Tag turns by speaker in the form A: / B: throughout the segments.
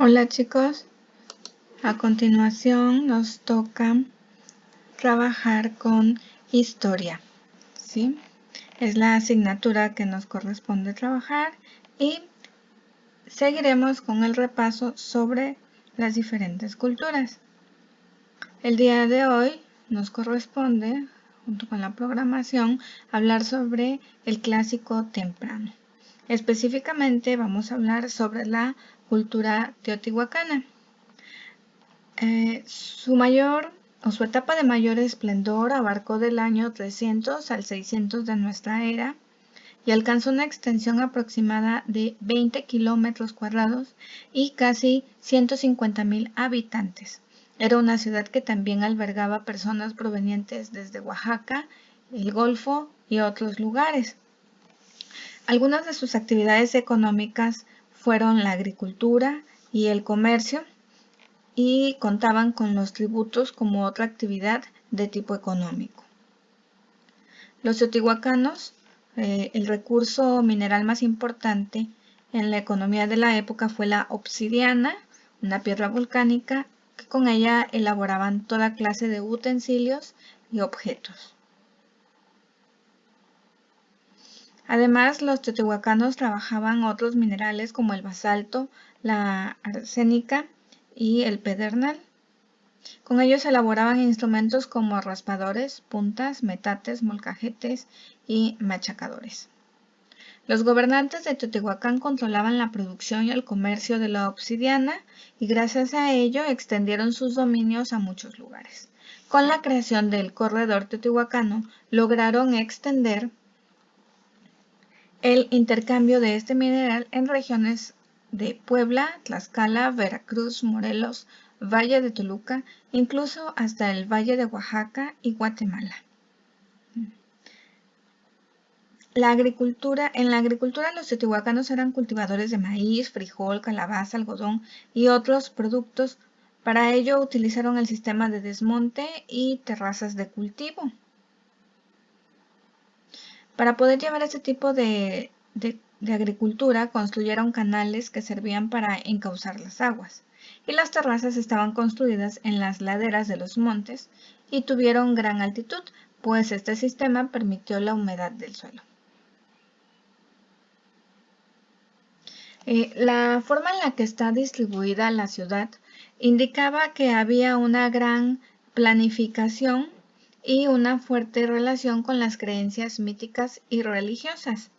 A: Hola chicos, a continuación nos toca trabajar con historia, ¿sí? Es la asignatura que nos corresponde trabajar y seguiremos con el repaso sobre las diferentes culturas. El día de hoy nos corresponde, junto con la programación, hablar sobre el clásico temprano. Específicamente vamos a hablar sobre la cultura teotihuacana. Su etapa de mayor esplendor abarcó del año 300 al 600 de nuestra era y alcanzó una extensión aproximada de 20 kilómetros cuadrados y casi 150,000 habitantes. Era una ciudad que también albergaba personas provenientes desde Oaxaca, el Golfo y otros lugares. Algunas de sus actividades económicas fueron la agricultura y el comercio, y contaban con los tributos como otra actividad de tipo económico. Los teotihuacanos, el recurso mineral más importante en la economía de la época fue la obsidiana, una piedra volcánica, que con ella elaboraban toda clase de utensilios y objetos. Además, los teotihuacanos trabajaban otros minerales como el basalto, la arsénica y el pedernal. Con ellos elaboraban instrumentos como raspadores, puntas, metates, molcajetes y machacadores. Los gobernantes de Teotihuacán controlaban la producción y el comercio de la obsidiana y gracias a ello extendieron sus dominios a muchos lugares. Con la creación del corredor teotihuacano lograron extender el intercambio de este mineral en regiones de Puebla, Tlaxcala, Veracruz, Morelos, Valle de Toluca, incluso hasta el Valle de Oaxaca y Guatemala. En la agricultura los teotihuacanos eran cultivadores de maíz, frijol, calabaza, algodón y otros productos. Para ello utilizaron el sistema de desmonte y terrazas de cultivo. Para poder llevar este tipo de agricultura, construyeron canales que servían para encauzar las aguas, y las terrazas estaban construidas en las laderas de los montes y tuvieron gran altitud, pues este sistema permitió la humedad del suelo. La forma en la que está distribuida la ciudad indicaba que había una gran planificación y una fuerte relación con las creencias míticas y religiosas.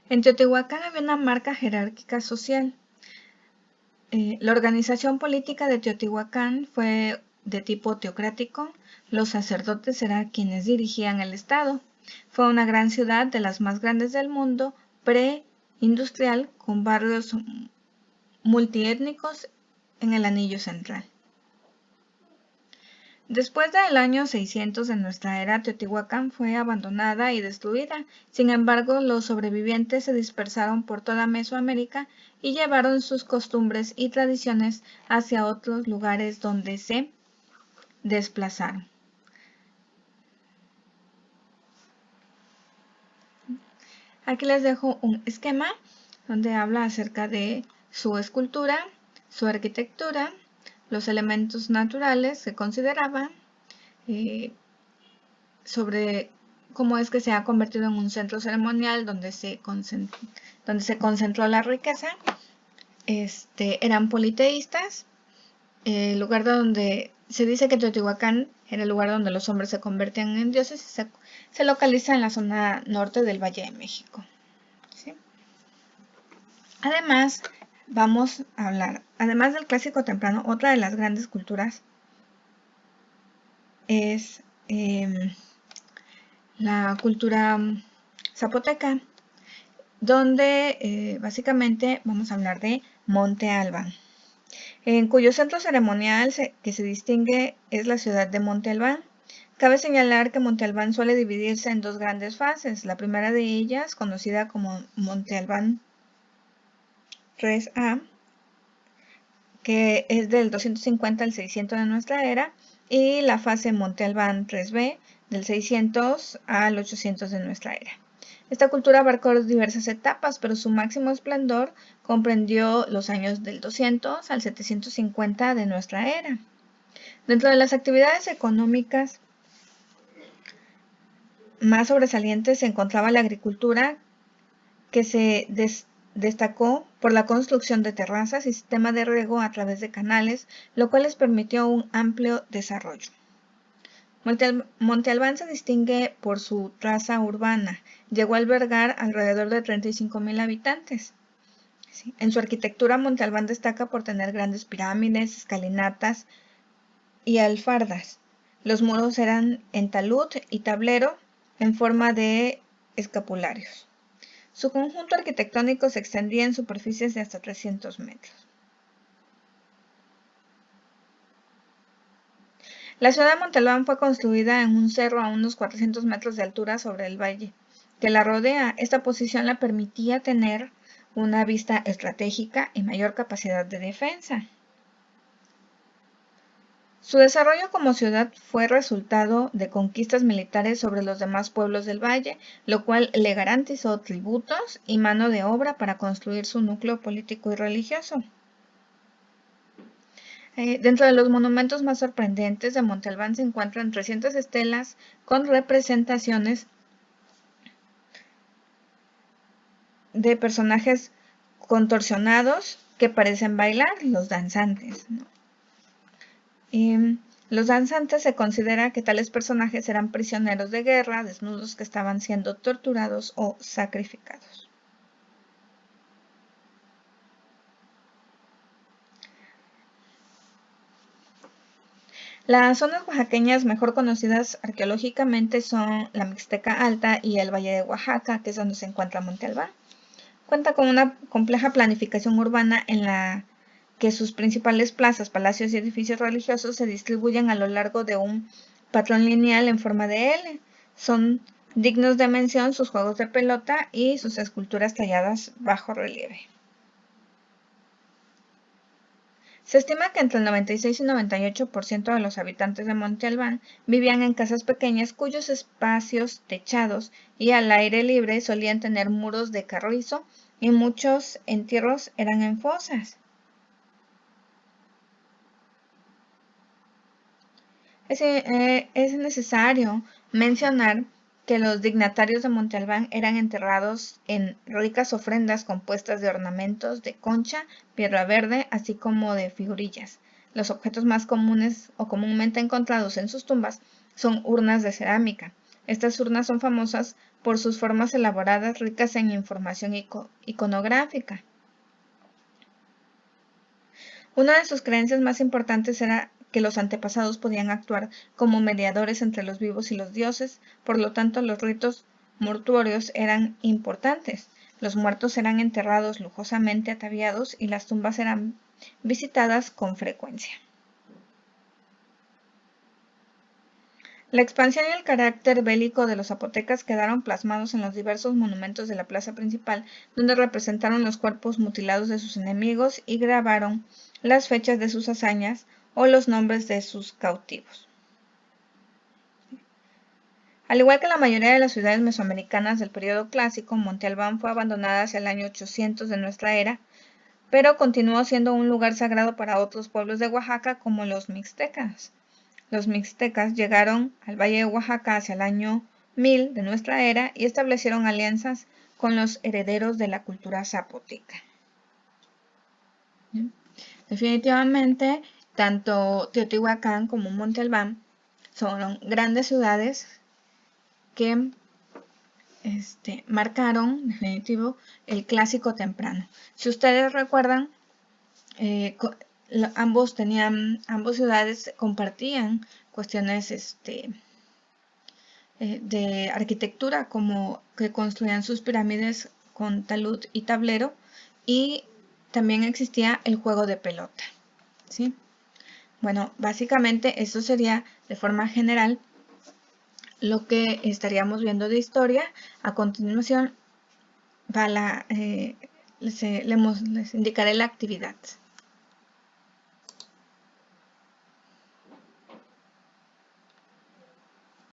A: En Teotihuacán había una marca jerárquica social. La organización política de Teotihuacán fue de tipo teocrático. Los sacerdotes eran quienes dirigían el Estado. Fue una gran ciudad, de las más grandes del mundo, pre-industrial, con barrios multiétnicos en el anillo central. Después del año 600 de nuestra era, Teotihuacán fue abandonada y destruida. Sin embargo, los sobrevivientes se dispersaron por toda Mesoamérica y llevaron sus costumbres y tradiciones hacia otros lugares donde se desplazaron. Aquí les dejo un esquema donde habla acerca de su escultura, su arquitectura, los elementos naturales que consideraban, sobre cómo es que se ha convertido en un centro ceremonial donde se concentró la riqueza. Eran politeístas, el lugar donde se dice que Teotihuacán era el lugar donde los hombres se convertían en dioses, y se localiza en la zona norte del Valle de México, ¿sí? Además, vamos a hablar, además del clásico temprano, otra de las grandes culturas es la cultura zapoteca, donde básicamente vamos a hablar de Monte Albán, en cuyo centro ceremonial que se distingue es la ciudad de Monte Albán. Cabe señalar que Monte Albán suele dividirse en dos grandes fases. La primera de ellas, conocida como Monte Albán 3A, que es del 250 al 600 de nuestra era, y la fase Monte Albán 3B, del 600 al 800 de nuestra era. Esta cultura abarcó diversas etapas, pero su máximo esplendor comprendió los años del 200 al 750 de nuestra era. Dentro de las actividades económicas más sobresalientes se encontraba la agricultura, que se destacó por la construcción de terrazas y sistema de riego a través de canales, lo cual les permitió un amplio desarrollo. Monte Albán se distingue por su traza urbana. Llegó a albergar alrededor de 35,000 habitantes. ¿Sí? En su arquitectura, Monte Albán destaca por tener grandes pirámides, escalinatas y alfardas. Los muros eran en talud y tablero en forma de escapularios. Su conjunto arquitectónico se extendía en superficies de hasta 300 metros. La ciudad de Monte Albán fue construida en un cerro a unos 400 metros de altura sobre el valle que la rodea. Esta posición le permitía tener una vista estratégica y mayor capacidad de defensa. Su desarrollo como ciudad fue resultado de conquistas militares sobre los demás pueblos del valle, lo cual le garantizó tributos y mano de obra para construir su núcleo político y religioso. Dentro de los monumentos más sorprendentes de Monte Albán se encuentran 300 estelas con representaciones de personajes contorsionados que parecen bailar, los danzantes, ¿no? Los danzantes se considera que tales personajes eran prisioneros de guerra, desnudos que estaban siendo torturados o sacrificados. Las zonas oaxaqueñas mejor conocidas arqueológicamente son la Mixteca Alta y el Valle de Oaxaca, que es donde se encuentra Monte Albán. Cuenta con una compleja planificación urbana en la que sus principales plazas, palacios y edificios religiosos se distribuyen a lo largo de un patrón lineal en forma de L. Son dignos de mención sus juegos de pelota y sus esculturas talladas bajo relieve. Se estima que entre el 96 y 98% de los habitantes de Monte Albán vivían en casas pequeñas cuyos espacios techados y al aire libre solían tener muros de carrizo y muchos entierros eran en fosas. Es necesario mencionar que los dignatarios de Monte Albán eran enterrados en ricas ofrendas compuestas de ornamentos de concha, piedra verde, así como de figurillas. Los objetos más comunes o comúnmente encontrados en sus tumbas son urnas de cerámica. Estas urnas son famosas por sus formas elaboradas ricas en información iconográfica. Una de sus creencias más importantes era que los antepasados podían actuar como mediadores entre los vivos y los dioses, por lo tanto los ritos mortuorios eran importantes. Los muertos eran enterrados lujosamente ataviados y las tumbas eran visitadas con frecuencia. La expansión y el carácter bélico de los zapotecas quedaron plasmados en los diversos monumentos de la plaza principal, donde representaron los cuerpos mutilados de sus enemigos y grabaron las fechas de sus hazañas o los nombres de sus cautivos. Al igual que la mayoría de las ciudades mesoamericanas del periodo clásico, Monte Albán fue abandonada hacia el año 800 de nuestra era, pero continuó siendo un lugar sagrado para otros pueblos de Oaxaca como los mixtecas. Los mixtecas llegaron al Valle de Oaxaca hacia el año 1000 de nuestra era y establecieron alianzas con los herederos de la cultura zapoteca. Definitivamente, tanto Teotihuacán como Monte Albán son grandes ciudades que marcaron, definitivo, el clásico temprano. Si ustedes recuerdan, ambos ciudades compartían cuestiones de arquitectura, como que construían sus pirámides con talud y tablero, y también existía el juego de pelota, ¿sí? Bueno, básicamente eso sería de forma general lo que estaríamos viendo de historia. A continuación les indicaré la actividad.